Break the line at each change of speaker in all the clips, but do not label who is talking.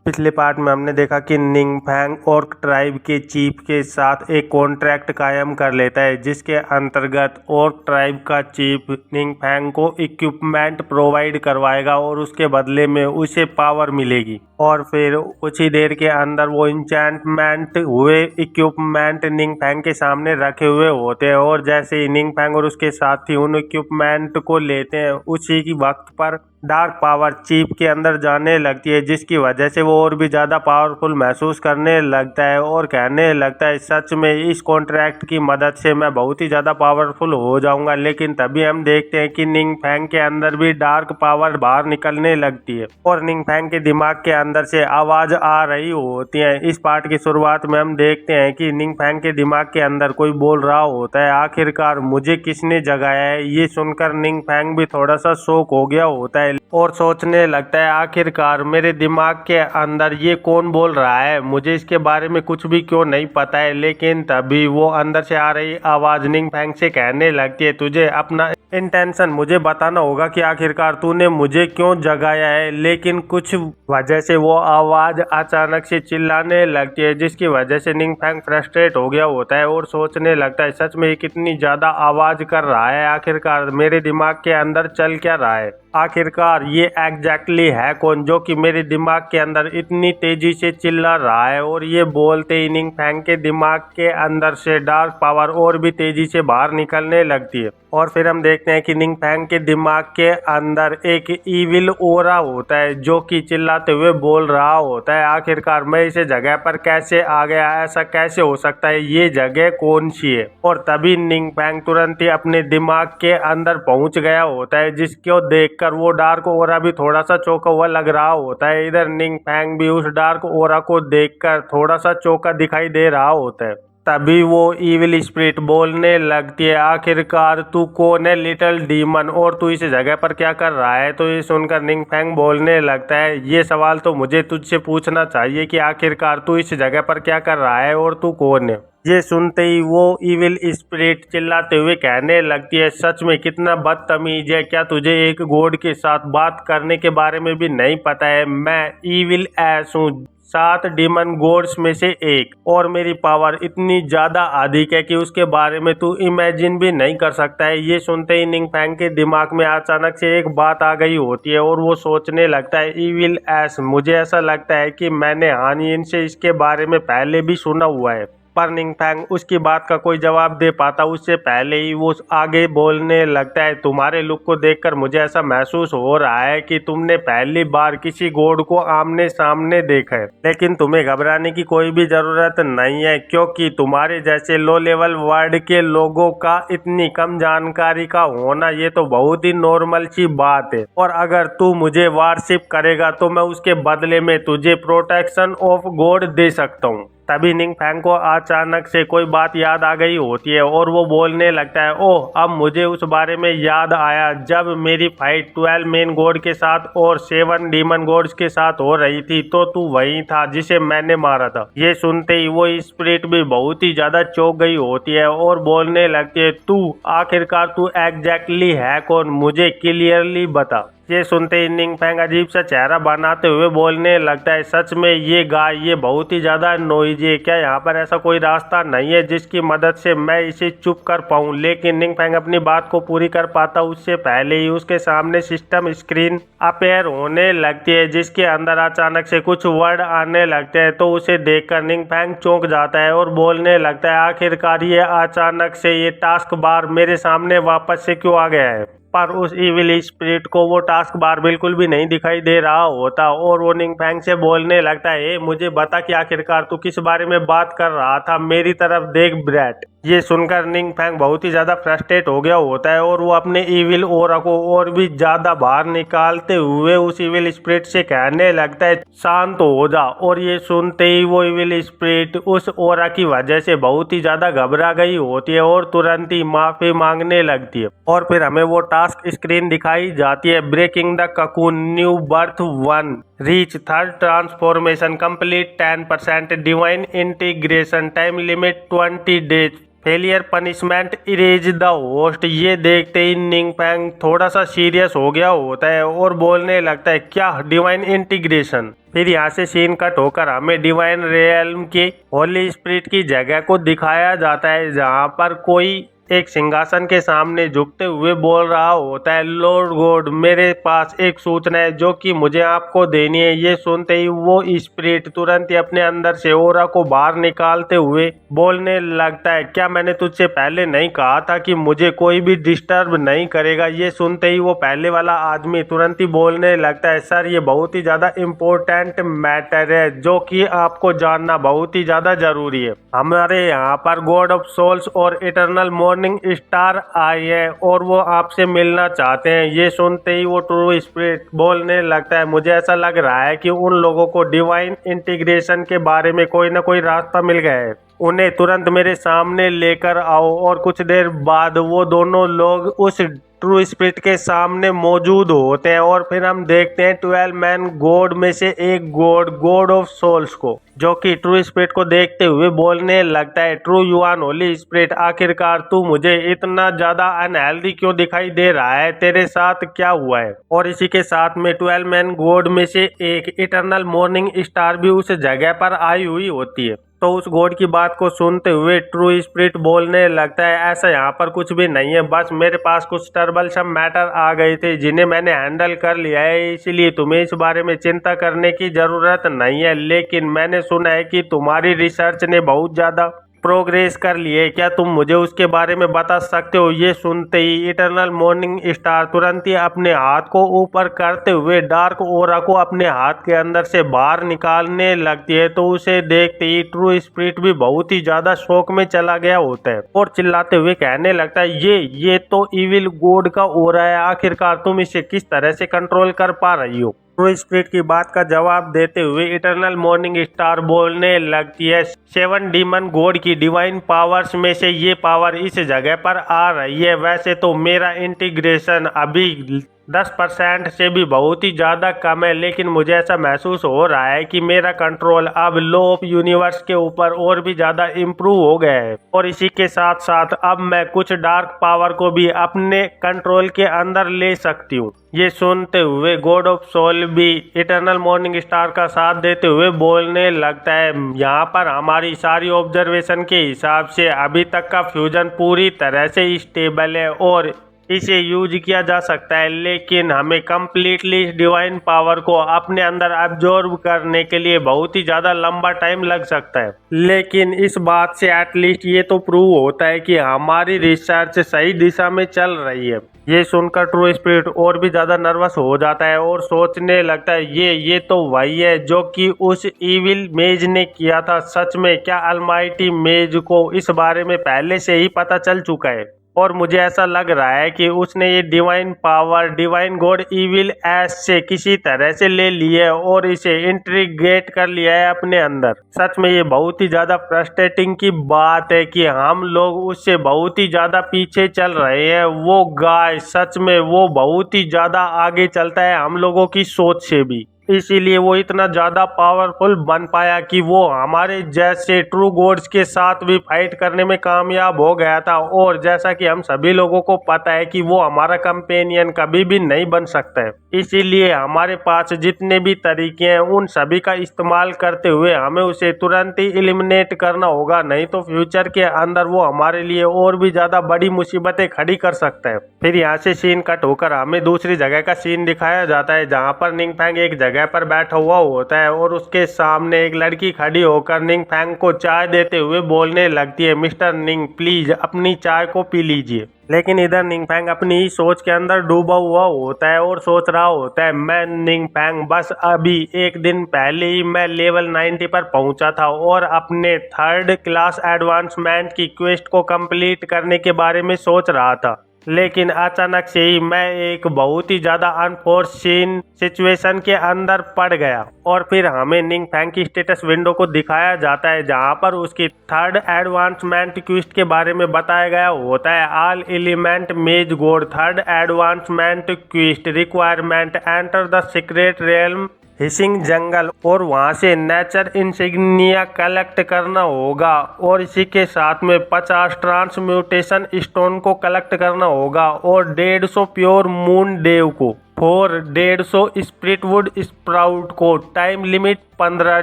पिछले पार्ट में हमने देखा कि निंगफैंग ऑर्क ट्राइब के चीफ के साथ एक कॉन्ट्रैक्ट कायम कर लेता है, जिसके अंतर्गत ऑर्क ट्राइब का चीफ निंगफैंग को इक्विपमेंट प्रोवाइड करवाएगा और उसके बदले में उसे पावर मिलेगी। और फिर कुछ ही देर के अंदर वो इंचेंटमेंट हुए इक्विपमेंट निंगफैंग के सामने रखे हुए होते हैं, और जैसे ही निंगफैंग और उसके साथी उन इक्विपमेंट को लेते हैं, उसी की वक्त पर डार्क पावर चीफ के अंदर जाने लगती है, जिसकी वजह से वो और भी ज़्यादा पावरफुल महसूस करने लगता है और कहने लगता है सच में इस कॉन्ट्रैक्ट की मदद से मैं बहुत ही ज़्यादा पावरफुल हो जाऊंगा। लेकिन तभी हम देखते हैं कि निंगफैंग के अंदर भी डार्क पावर बाहर निकलने लगती है और निंगफैंग के दिमाग के अंदर से आवाज़ आ रही होती है। इस पार्ट की शुरुआत में हम देखते हैं कि निंगफैंग के दिमाग के अंदर कोई बोल रहा होता है, आखिरकार मुझे किसने जगाया है। ये सुनकर निंगफैंग भी थोड़ा सा शॉक हो गया होता है और सोचने लगता है आखिरकार मेरे दिमाग के अंदर ये कौन बोल रहा है, मुझे इसके बारे में कुछ भी क्यों नहीं पता है। लेकिन तभी वो अंदर से आ रही आवाज़ निंगफैंग से कहने लगती है तुझे अपना इंटेंशन मुझे बताना होगा कि आखिरकार तूने मुझे क्यों जगाया है। लेकिन कुछ वजह से वो आवाज़ अचानक से चिल्लाने लगती है, जिसकी वजह से निंगफैंग फ्रस्ट्रेट हो गया होता है और सोचने लगता है सच में ये कितनी ज़्यादा आवाज़ कर रहा है, आखिरकार मेरे दिमाग के अंदर चल क्या रहा है, आखिरकार ये एग्जैक्टली है कौन जो कि मेरे दिमाग के अंदर इतनी तेजी से चिल्ला रहा है। और ये बोलते ही निंगफैंग के दिमाग के अंदर से डार्क पावर और भी तेजी से बाहर निकलने लगती है और फिर हम देखते हैं कि निंगफैंग के दिमाग के अंदर एक ईविल ओरा होता है जो कि चिल्लाते हुए बोल रहा होता है आखिरकार मैं इस जगह पर कैसे आ गया, ऐसा कैसे हो सकता है, ये जगह कौन सी है। और तभी निंगफैंग तुरंत ही अपने दिमाग के अंदर पहुंच गया होता है, जिसको देखकर वो डार्क ओरा भी थोड़ा सा चौंका हुआ लग रहा होता है। इधर निंगफैंग भी उस डार्क ओरा को देखकर थोड़ा सा चौंका दिखाई दे रहा होता है। तभी वो इविल स्पिरिट बोलने लगती है आखिरकार तू कौन है लिटिल डीमन, और तू इस जगह पर क्या कर रहा है। तो ये सुनकर निंगफैंग बोलने लगता है ये सवाल तो मुझे तुझसे पूछना चाहिए कि आखिरकार तू इस जगह पर क्या कर रहा है और तू कौन है। ये सुनते ही वो इविल स्पिरिट चिल्लाते हुए कहने लगती है सच में कितना बदतमीज है, क्या तुझे एक गॉड के साथ बात करने के बारे में भी नहीं पता है। मैं इविल एस हूँ, 7 डीमन गॉड्स में से एक, और मेरी पावर इतनी ज़्यादा अधिक है कि उसके बारे में तू इमेजिन भी नहीं कर सकता है। ये सुनते ही निंगफैंग के दिमाग में अचानक से एक बात आ गई होती है और वो सोचने लगता है इविल एस, मुझे ऐसा लगता है कि मैंने हानियन से इसके बारे में पहले भी सुना हुआ है। पर निंगफैंग उसकी बात का कोई जवाब दे पाता उससे पहले ही वो आगे बोलने लगता है तुम्हारे लुक को देखकर मुझे ऐसा महसूस हो रहा है कि तुमने पहली बार किसी गॉड को आमने सामने देखा है। लेकिन तुम्हें घबराने की कोई भी जरूरत नहीं है, क्योंकि तुम्हारे जैसे लो लेवल वर्ड के लोगों का इतनी कम जानकारी का होना ये तो बहुत ही नॉर्मल सी बात है। और अगर तू मुझे वारशिप करेगा तो मैं उसके बदले में तुझे प्रोटेक्शन ऑफ गॉड दे सकता हूँ। तभी निंगफैंग को अचानक से कोई बात याद आ गई होती है और वो बोलने लगता है ओह अब मुझे उस बारे में याद आया, जब मेरी फाइट 12 मेन गॉड के साथ और 7 डीमन गॉड्स के साथ हो रही थी तो तू वही था जिसे मैंने मारा था। ये सुनते ही वो स्पिरिट भी बहुत ही ज्यादा चौंक गई होती है और बोलने लगती है तू आखिरकार तू एग्जैक्टली है कौन, मुझे क्लियरली बता। ये सुनते ही निंगफैंग अजीब सा चेहरा बनाते हुए बोलने लगता है सच में ये गाय ये बहुत ही ज़्यादा नोइजी है, क्या यहाँ पर ऐसा कोई रास्ता नहीं है जिसकी मदद से मैं इसे चुप कर पाऊँ। लेकिन निंगफैंग अपनी बात को पूरी कर पाता उससे पहले ही उसके सामने सिस्टम स्क्रीन अपेयर होने लगती है, जिसके अंदर अचानक से कुछ वर्ड आने लगते हैं। तो उसे देखकर निंगफैंग चौंक जाता है और बोलने लगता है आखिरकार ये अचानक से ये टास्क बार मेरे सामने वापस से क्यों आ गया है। पर उस इविल स्पिरिट को वो टास्क बार बिल्कुल भी नहीं दिखाई दे रहा होता और वो निंगफैंग से बोलने लगता है मुझे बता कि आखिरकार तू किस बारे में बात कर रहा था, मेरी तरफ देख ब्रैट। ये सुनकर निंगफैंग बहुत ही ज़्यादा फ्रस्ट्रेट हो गया होता है और वो अपने इविल ओरा को और भी ज़्यादा बाहर निकालते हुए उस इविल स्पिरिट से कहने लगता है शांत हो जा। और ये सुनते ही वो इविल स्पिरिट उस ओरा की वजह से बहुत ही ज़्यादा घबरा गई होती है और तुरंत ही माफ़ी मांगने लगती है। और फिर हमें वो टास्क स्क्रीन दिखाई जाती है breaking the cocoon new birth 1 reach 3rd transformation complete 10% divine integration time limit 20 days failure punishment erase the host. ये देखते ही निंग फैंग थोड़ा सा सीरियस हो गया होता है और बोलने लगता है, क्या डिवाइन इंटीग्रेशन। फिर यहाँ से सीन कट होकर हमें डिवाइन रियल्म के होली स्पिरिट की जगह को दिखाया जाता है, जहाँ पर कोई एक सिंहासन के सामने झुकते हुए बोल रहा होता है, लॉर्ड गॉड, मेरे पास एक सूचना है जो कि मुझे आपको देनी है। ये सुनते ही वो स्पिरिट तुरंत ही अपने अंदर से ओरा को बाहर निकालते हुए बोलने लगता है, क्या मैंने तुझसे पहले नहीं कहा था कि मुझे कोई भी डिस्टर्ब नहीं करेगा। ये सुनते ही वो पहले वाला आदमी तुरंत ही बोलने लगता है, सर ये बहुत ही ज्यादा इम्पोर्टेंट मैटर है जो कि आपको जानना बहुत ही ज्यादा जरूरी है। हमारे यहाँ पर गॉड ऑफ सोल्स और इटर्नल मॉर्निंग स्टार आई है और वो आपसे मिलना चाहते हैं। ये सुनते ही वो ट्रू स्पिरिट बोलने लगता है, मुझे ऐसा लग रहा है कि उन लोगों को डिवाइन इंटीग्रेशन के बारे में कोई ना कोई रास्ता मिल गया है, उन्हें तुरंत मेरे सामने लेकर आओ। और कुछ देर बाद वो दोनों लोग उस ट्रू स्पिरिट के सामने मौजूद होते हैं और फिर हम देखते हैं 12 मैन गॉड में से एक गॉड ऑफ सोल्स को, जो कि ट्रू स्पिरिट को देखते हुए बोलने लगता है, ट्रू युआन होली स्पिरिट, आखिरकार तू मुझे इतना ज्यादा अनहेल्दी क्यों दिखाई दे रहा है, तेरे साथ क्या हुआ है। और इसी के साथ में 12 मैन गॉड में से एक इटर्नल मॉर्निंग स्टार भी उस जगह पर आई हुई होती है। तो उस गॉड की बात को सुनते हुए ट्रू स्पिरिट बोलने लगता है, ऐसा यहाँ पर कुछ भी नहीं है, बस मेरे पास कुछ ट्रबलसम मैटर आ गए थे जिन्हें मैंने हैंडल कर लिया है, इसलिए तुम्हें इस बारे में चिंता करने की जरूरत नहीं है। लेकिन मैंने सुना है कि तुम्हारी रिसर्च ने बहुत ज़्यादा प्रोग्रेस कर लिए, क्या तुम मुझे उसके बारे में बता सकते हो। ये सुनते ही इटर्नल मॉर्निंग स्टार तुरंत ही अपने हाथ को ऊपर करते हुए डार्क ओरा को अपने हाथ के अंदर से बाहर निकालने लगती है। तो उसे देखते ही ट्रू स्पिरिट भी बहुत ही ज्यादा शौक में चला गया होता है और चिल्लाते हुए कहने लगता है, ये तो इविल गॉड का ओरा है, आखिरकार तुम इसे किस तरह से कंट्रोल कर पा रही हो। ट्रू स्पिरिट की बात का जवाब देते हुए इटर्नल मॉर्निंग स्टार बोलने लगती है, 7 डीमन गॉड की डिवाइन पावर्स में से ये पावर इस जगह पर आ रही है। वैसे तो मेरा इंटीग्रेशन अभी 10% से भी बहुत ही ज़्यादा कम है, लेकिन मुझे ऐसा महसूस हो रहा है कि मेरा कंट्रोल अब लॉ ऑफ यूनिवर्स के ऊपर और भी ज़्यादा इम्प्रूव हो गया है। और इसी के साथ साथ अब मैं कुछ डार्क पावर को भी अपने कंट्रोल के अंदर ले सकती हूँ। ये सुनते हुए गॉड ऑफ सोल भी इटर्नल मॉर्निंग स्टार का साथ देते हुए बोलने लगता है, यहाँ पर हमारी सारी ऑब्जर्वेशन के हिसाब से अभी तक का फ्यूजन पूरी तरह से स्टेबल है और इसे यूज किया जा सकता है, लेकिन हमें कम्प्लीटली डिवाइन पावर को अपने अंदर एब्जॉर्ब करने के लिए बहुत ही ज़्यादा लंबा टाइम लग सकता है। लेकिन इस बात से एटलीस्ट ये तो प्रूव होता है कि हमारी रिसर्च सही दिशा में चल रही है। ये सुनकर ट्रू स्पिरिट और भी ज़्यादा नर्वस हो जाता है और सोचने लगता है, ये तो वही है जो कि उस इविल मेज ने किया था। सच में क्या अलमाइटी मेज को इस बारे में पहले से ही पता चल चुका है और मुझे ऐसा लग रहा है कि उसने ये divine power divine God evil S से किसी तरह से ले ली है और इसे इंटीग्रेट कर लिया है अपने अंदर। सच में ये बहुत ही ज़्यादा फ्रस्ट्रेटिंग की बात है कि हम लोग उससे बहुत ही ज़्यादा पीछे चल रहे हैं। वो गाय सच में वो बहुत ही ज़्यादा आगे चलता है हम लोगों की सोच से भी, इसीलिए वो इतना ज़्यादा पावरफुल बन पाया कि वो हमारे जैसे ट्रू गॉड्स के साथ भी फाइट करने में कामयाब हो गया था। और जैसा कि हम सभी लोगों को पता है कि वो हमारा कंपेनियन कभी भी नहीं बन सकता है, इसीलिए हमारे पास जितने भी तरीके हैं उन सभी का इस्तेमाल करते हुए हमें उसे तुरंत ही एलिमिनेट करना होगा, नहीं तो फ्यूचर के अंदर वो हमारे लिए और भी ज़्यादा बड़ी मुसीबतें खड़ी कर सकता है। फिर यहाँ से सीन कट होकर हमें दूसरी जगह का सीन दिखाया जाता है, जहाँ पर निंग फैंग एक जगह पर बैठा हुआ होता है और उसके सामने एक लड़की खड़ी होकर निंग फैंग को चाय देते हुए बोलने लगती है, मिस्टर निंग प्लीज अपनी चाय को पी लीजिए। लेकिन इधर निंग फैंग अपनी ही सोच के अंदर डूबा हुआ होता है और सोच रहा होता है, मैं निंग फैंग बस अभी एक दिन पहले ही मैं लेवल 90 पर पहुंचा था और अपने 3rd क्लास एडवांसमेंट की क्वेस्ट को कंप्लीट करने के बारे में सोच रहा था, लेकिन अचानक से ही मैं एक बहुत ही ज़्यादा अनफोर्सीन सिचुएशन के अंदर पड़ गया। और फिर हमें निंग फैंग की स्टेटस विंडो को दिखाया जाता है, जहां पर उसकी 3rd एडवांसमेंट क्वेस्ट के बारे में बताया गया होता है, all element maze god 3rd advancement quest requirement enter the secret realm hissing jungle और वहां से नेचर इंसिग्निया कलेक्ट करना होगा और इसी के साथ में 50 ट्रांसम्यूटेशन स्टोन को कलेक्ट करना होगा और 150 प्योर मून डेव को, 150 स्प्रिटवुड स्प्राउट को। Time limit 15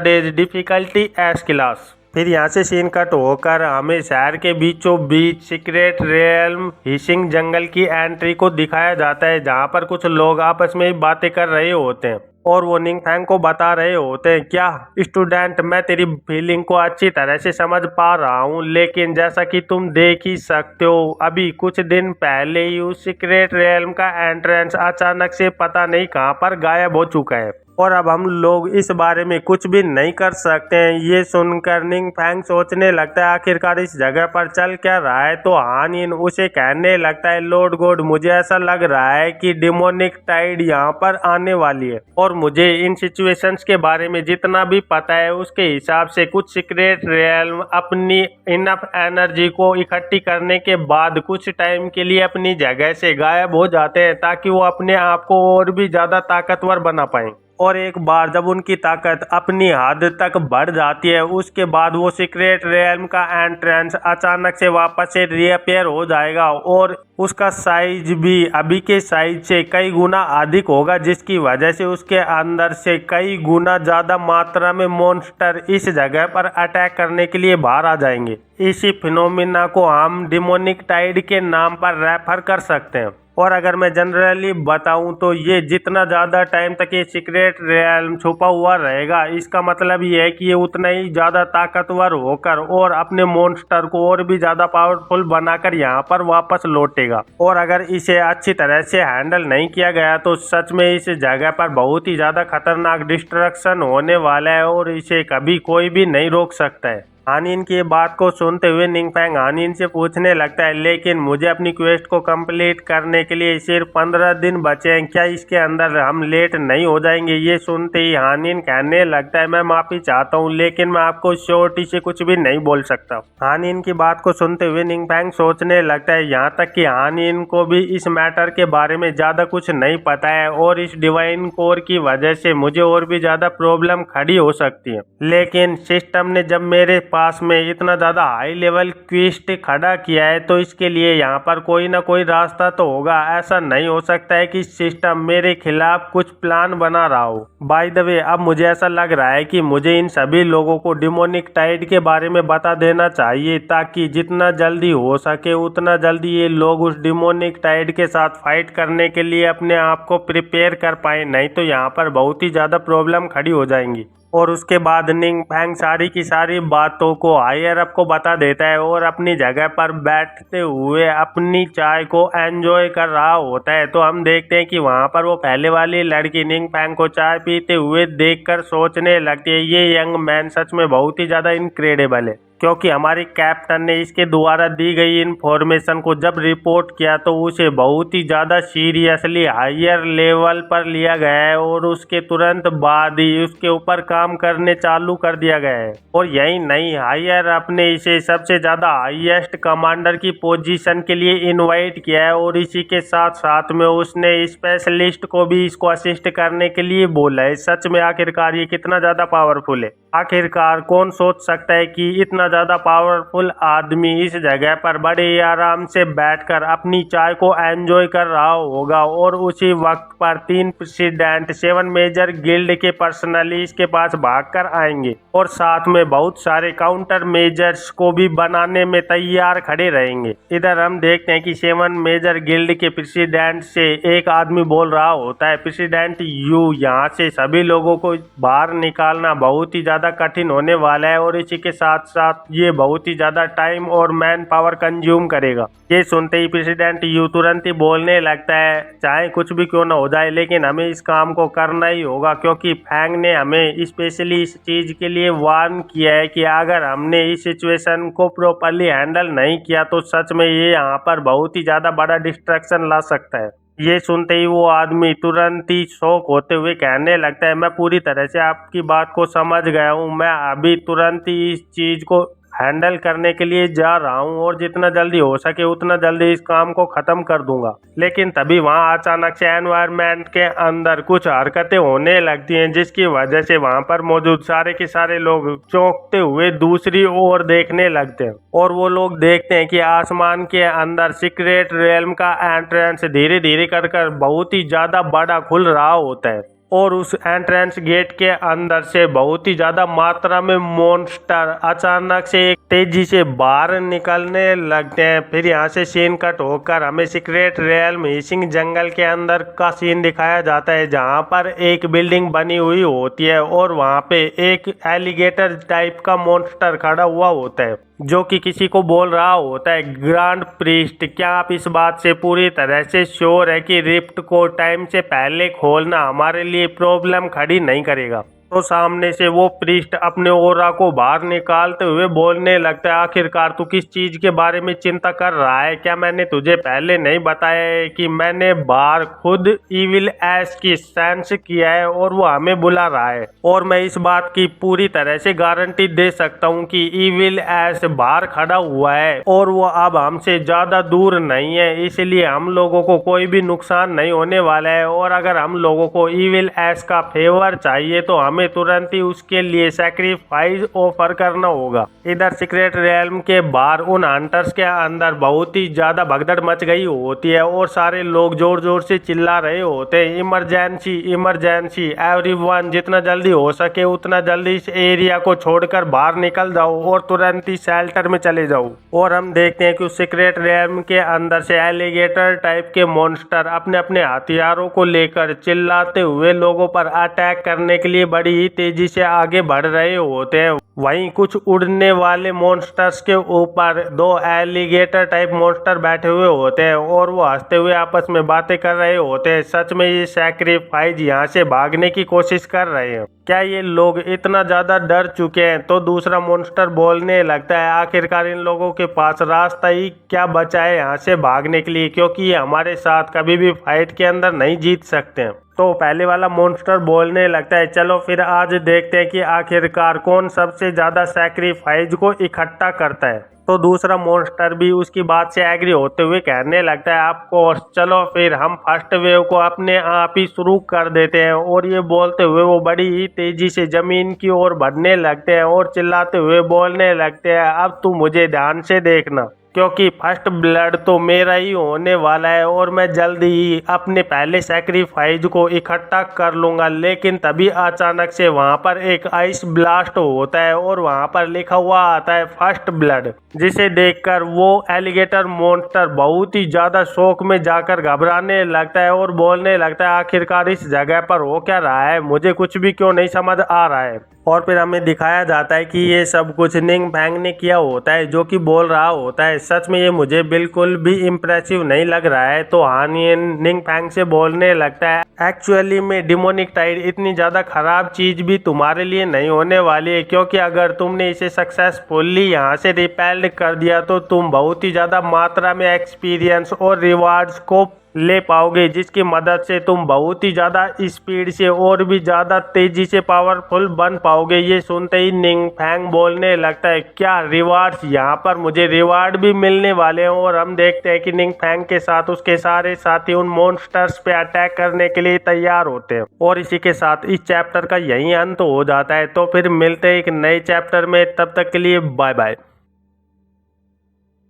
days, difficulty S class. फिर यहाँ से सीन कट होकर हमें शहर के बीचों बीच सीक्रेट रियल्म हिसिंग जंगल की एंट्री को दिखाया जाता है, जहाँ पर कुछ लोग आपस में ही बातें कर रहे होते हैं और वो निंगफैंग को बता रहे होते हैं, क्या स्टूडेंट, मैं तेरी फीलिंग को अच्छी तरह से समझ पा रहा हूँ, लेकिन जैसा कि तुम देख ही सकते हो अभी कुछ दिन पहले ही उस सीक्रेट रियल्म का एंट्रेंस अचानक से पता नहीं कहाँ पर गायब हो चुका है और अब हम लोग इस बारे में कुछ भी नहीं कर सकते हैं। ये सुनकर निंगफैंग सोचने लगता है आखिरकार इस जगह पर चल क्या रहा है, तो हान यिन उसे कहने लगता है, लॉर्ड गॉड, मुझे ऐसा लग रहा है कि डिमोनिक टाइड यहाँ पर आने वाली है और मुझे इन सिचुएशंस के बारे में जितना भी पता है उसके हिसाब से कुछ सीक्रेट रियल्म अपनी इनफ एनर्जी को इकट्ठी करने के बाद कुछ टाइम के लिए अपनी जगह से गायब हो जाते हैं ताकि वो अपने आप को और भी ज्यादा ताकतवर बना पाएं। और एक बार जब उनकी ताकत अपनी हद तक बढ़ जाती है उसके बाद वो सीक्रेट रियल्म का एंट्रेंस अचानक से वापस से रीअपेयर हो जाएगा और उसका साइज भी अभी के साइज से कई गुना अधिक होगा, जिसकी वजह से उसके अंदर से कई गुना ज़्यादा मात्रा में मॉन्स्टर इस जगह पर अटैक करने के लिए बाहर आ जाएंगे। इसी फिनोमिना को हम डिमोनिक टाइड के नाम पर रेफर कर सकते हैं। और अगर मैं जनरली बताऊं तो ये जितना ज़्यादा टाइम तक ये सीक्रेट रियल्म छुपा हुआ रहेगा, इसका मतलब ये है कि ये उतना ही ज़्यादा ताकतवर होकर और अपने मॉन्स्टर को और भी ज़्यादा पावरफुल बनाकर यहाँ पर वापस लौटेगा। और अगर इसे अच्छी तरह से हैंडल नहीं किया गया तो सच में इस जगह पर बहुत ही ज़्यादा खतरनाक डिस्ट्रक्शन होने वाला है और इसे कभी कोई भी नहीं रोक सकता है। हान यिन की बात को सुनते हुए निंगफैंग हान यिन से पूछने लगता है, लेकिन मुझे अपनी क्वेस्ट को कंप्लीट करने के लिए सिर्फ 15 दिन बचे हैं, क्या इसके अंदर हम लेट नहीं हो जाएंगे? ये सुनते ही हान यिन कहने लगता है, मैं माफ़ी चाहता हूँ लेकिन मैं आपको श्योरिटी से कुछ भी नहीं बोल सकता। हान यिन की बात को सुनते हुए निंगफैंग सोचने लगता है, यहाँ तक कि हान यिन को भी इस मैटर के बारे में ज़्यादा कुछ नहीं पता है और इस डिवाइन कोर की वजह से मुझे और भी ज़्यादा प्रॉब्लम खड़ी हो सकती है, लेकिन सिस्टम ने जब मेरे पास में इतना ज़्यादा हाई लेवल क्वेस्ट खड़ा किया है तो इसके लिए यहाँ पर कोई ना कोई रास्ता तो होगा। ऐसा नहीं हो सकता है कि सिस्टम मेरे खिलाफ कुछ प्लान बना रहा हो। बाय द वे, अब मुझे ऐसा लग रहा है कि मुझे इन सभी लोगों को डिमोनिक टाइड के बारे में बता देना चाहिए ताकि जितना जल्दी हो सके उतना जल्दी ये लोग उस डिमोनिक टाइड के साथ फाइट करने के लिए अपने आप को प्रिपेयर कर पाए, नहीं तो यहाँ पर बहुत ही ज़्यादा प्रॉब्लम खड़ी हो जाएंगी। और उसके बाद निंगफैंग सारी की सारी बातों को हायर अप को बता देता है और अपनी जगह पर बैठते हुए अपनी चाय को एंजॉय कर रहा होता है। तो हम देखते हैं कि वहाँ पर वो पहले वाली लड़की निंगफैंग को चाय पीते हुए देखकर सोचने लगती है, ये यंग मैन सच में बहुत ही ज़्यादा इनक्रेडिबल है, क्योंकि हमारी कैप्टन ने इसके द्वारा दी गई इन्फॉर्मेशन को जब रिपोर्ट किया तो उसे बहुत ही ज़्यादा सीरियसली हायर लेवल पर लिया गया है और उसके तुरंत बाद ही उसके ऊपर काम करने चालू कर दिया गया है। और यही नहीं, हायर अपने इसे सबसे ज़्यादा हाईएस्ट कमांडर की पोजीशन के लिए इनवाइट किया है और इसी के साथ साथ में उसने स्पेशलिस्ट को भी इसको असिस्ट करने के लिए बोला है। सच में आखिरकार ये कितना ज़्यादा पावरफुल है। आखिरकार कौन सोच सकता है कि इतना ज़्यादा पावरफुल आदमी इस जगह पर बड़े ही आराम से बैठकर अपनी चाय को एंजॉय कर रहा होगा और उसी वक्त पर 3 प्रेसिडेंट 7 मेजर गिल्ड के पर्सनली इसके पास भागकर आएंगे और साथ में बहुत सारे काउंटर मेजर्स को भी बनाने में तैयार खड़े रहेंगे। इधर हम देखते हैं कि 7 मेजर गिल्ड के प्रेसिडेंट से एक आदमी बोल रहा होता है, प्रेसिडेंट यू, यहाँ से सभी लोगों को बाहर निकालना बहुत ही ज़्यादा कठिन होने वाला है और इसी के साथ साथ ये बहुत ही ज़्यादा टाइम और मैन पावर कंज्यूम करेगा। ये सुनते ही प्रेसिडेंट यू तुरंत ही बोलने लगता है, चाहे कुछ भी क्यों ना हो जाए लेकिन हमें इस काम को करना ही होगा, क्योंकि फैंग ने हमें स्पेशली इस चीज़ के लिए वार्न किया है कि अगर हमने इस सिचुएशन को प्रॉपरली हैंडल नहीं किया तो सच में ये यहाँ पर बहुत ही ज़्यादा बड़ा डिस्ट्रैक्शन ला सकता है। ये सुनते ही वो आदमी तुरंत ही शॉक होते हुए कहने लगता है, मैं पूरी तरह से आपकी बात को समझ गया हूँ, मैं अभी तुरंत ही इस चीज़ को हैंडल करने के लिए जा रहा हूँ और जितना जल्दी हो सके उतना जल्दी इस काम को खत्म कर दूंगा। लेकिन तभी वहाँ अचानक से एनवायरनमेंट के अंदर कुछ हरकतें होने लगती हैं, जिसकी वजह से वहाँ पर मौजूद सारे के सारे लोग चौंकते हुए दूसरी ओर देखने लगते हैं और वो लोग देखते हैं कि आसमान के अंदर सीक्रेट रियल्म का एंट्रेंस धीरे धीरे कर बहुत ही ज्यादा बड़ा खुल रहा होता है और उस एंट्रेंस गेट के अंदर से बहुत ही ज्यादा मात्रा में मॉन्स्टर अचानक से एक तेजी से बाहर निकलने लगते हैं। फिर यहाँ से सीन कट होकर हमें सीक्रेट रियल्म हिसिंग जंगल के अंदर का सीन दिखाया जाता है, जहाँ पर एक बिल्डिंग बनी हुई होती है और वहाँ पे एक एलिगेटर टाइप का मॉन्स्टर खड़ा हुआ होता है जो कि किसी को बोल रहा होता है, ग्रैंड प्रीस्ट, क्या आप इस बात से पूरी तरह से श्योर है कि रिफ्ट को टाइम से पहले खोलना हमारे लिए प्रॉब्लम खड़ी नहीं करेगा? तो सामने से वो प्रीस्ट अपने ओरा को बाहर निकालते हुए बोलने लगता है, आखिरकार तू किस चीज के बारे में चिंता कर रहा है? क्या मैंने तुझे पहले नहीं बताया है कि मैंने बाहर खुद इविल एस की सेंस किया है और वो हमें बुला रहा है? और मैं इस बात की पूरी तरह से गारंटी दे सकता हूँ कि इविल एस बाहर खड़ा हुआ है और वो अब हमसे ज्यादा दूर नहीं है, इसलिए हम लोगों को कोई भी नुकसान नहीं होने वाला है। और अगर हम लोगों को इविल एस का फेवर चाहिए तो हमें तुरंत ही उसके लिए सैक्रिफाइस ऑफर करना होगा। इधर सीक्रेट रियल्म के बाहर उन हंटर्स के अंदर बहुत ही ज्यादा भगदड़ मच गई होती है और सारे लोग जोर जोर से चिल्ला रहे होते हैं, इमरजेंसी इमरजेंसी एवरीवन, जितना जल्दी हो सके उतना जल्दी इस एरिया को छोड़कर बाहर निकल जाओ और तुरंत ही शेल्टर में चले जाओ। और हम देखते हैं कि उस सीक्रेट रियल्म के अंदर से एलिगेटर टाइप के मॉन्स्टर अपने अपने हथियारों को लेकर चिल्लाते हुए लोगों पर अटैक करने के लिए बड़ी ही तेजी से आगे बढ़ रहे होते हैं। वहीं कुछ उड़ने वाले मॉन्स्टर्स के ऊपर दो एलिगेटर टाइप मॉन्स्टर बैठे हुए होते हैं और वो हंसते हुए आपस में बातें कर रहे होते हैं। सच में ये सैक्रिफाइस यहाँ से भागने की कोशिश कर रहे हैं। क्या ये लोग इतना ज्यादा डर चुके हैं? तो दूसरा मॉन्स्टर बोलने लगता है, आखिरकार इन लोगों के पास रास्ता ही क्या बचा है यहाँ से भागने के लिए, क्योंकि ये हमारे साथ कभी भी फाइट के अंदर नहीं जीत सकते हैं। तो पहले वाला मॉन्स्टर बोलने लगता है, चलो फिर आज देखते हैं कि आखिरकार कौन सबसे ज्यादा सैक्रिफाइस को इकट्ठा करता है। तो दूसरा मॉन्स्टर भी उसकी बात से एग्री होते हुए कहने लगता है, आपको चलो फिर हम फर्स्ट वेव को अपने आप ही शुरू कर देते हैं। और ये बोलते हुए वो बड़ी ही तेजी से जमीन की ओर बढ़ने लगते हैं और चिल्लाते हुए बोलने लगते हैं, अब तू मुझे ध्यान से देखना, क्योंकि फर्स्ट ब्लड तो मेरा ही होने वाला है और मैं जल्दी ही अपने पहले सैक्रिफाइस को इकट्ठा कर लूंगा। लेकिन तभी अचानक से वहां पर एक आइस ब्लास्ट होता है और वहां पर लिखा हुआ आता है फर्स्ट ब्लड, जिसे देखकर वो एलिगेटर मॉन्स्टर बहुत ही ज्यादा शौक में जाकर घबराने लगता है और बोलने लगता है, आखिरकार इस जगह पर हो क्या रहा है, मुझे कुछ भी क्यों नहीं समझ आ रहा है। और फिर हमें दिखाया जाता है कि ये सब कुछ निंग फैंग ने किया होता है, जो कि बोल रहा होता है, सच में ये मुझे बिल्कुल भी इम्प्रेसिव नहीं लग रहा है। तो हान ये निंग फैंग से बोलने लगता है, एक्चुअली में डिमोनिक टाइड इतनी ज़्यादा खराब चीज़ भी तुम्हारे लिए नहीं होने वाली है, क्योंकि अगर तुमने इसे सक्सेसफुली यहाँ से रिपेल्ड कर दिया तो तुम बहुत ही ज़्यादा मात्रा में एक्सपीरियंस और रिवार्ड्स को ले पाओगे, जिसकी मदद से तुम बहुत ही ज़्यादा स्पीड से और भी ज़्यादा तेज़ी से पावरफुल बन पाओगे। ये सुनते ही निंग फैंग बोलने लगता है, क्या रिवार्ड्स? यहाँ पर मुझे रिवार्ड भी मिलने वाले हैं। और हम देखते हैं कि निंग फैंग के साथ उसके सारे साथी उन मॉन्स्टर्स पे अटैक करने के लिए तैयार होते हैं। और इसी के साथ इस चैप्टर का यही अंत हो जाता है। तो फिर मिलते हैं एक नए चैप्टर में, तब तक के लिए बाय बाय।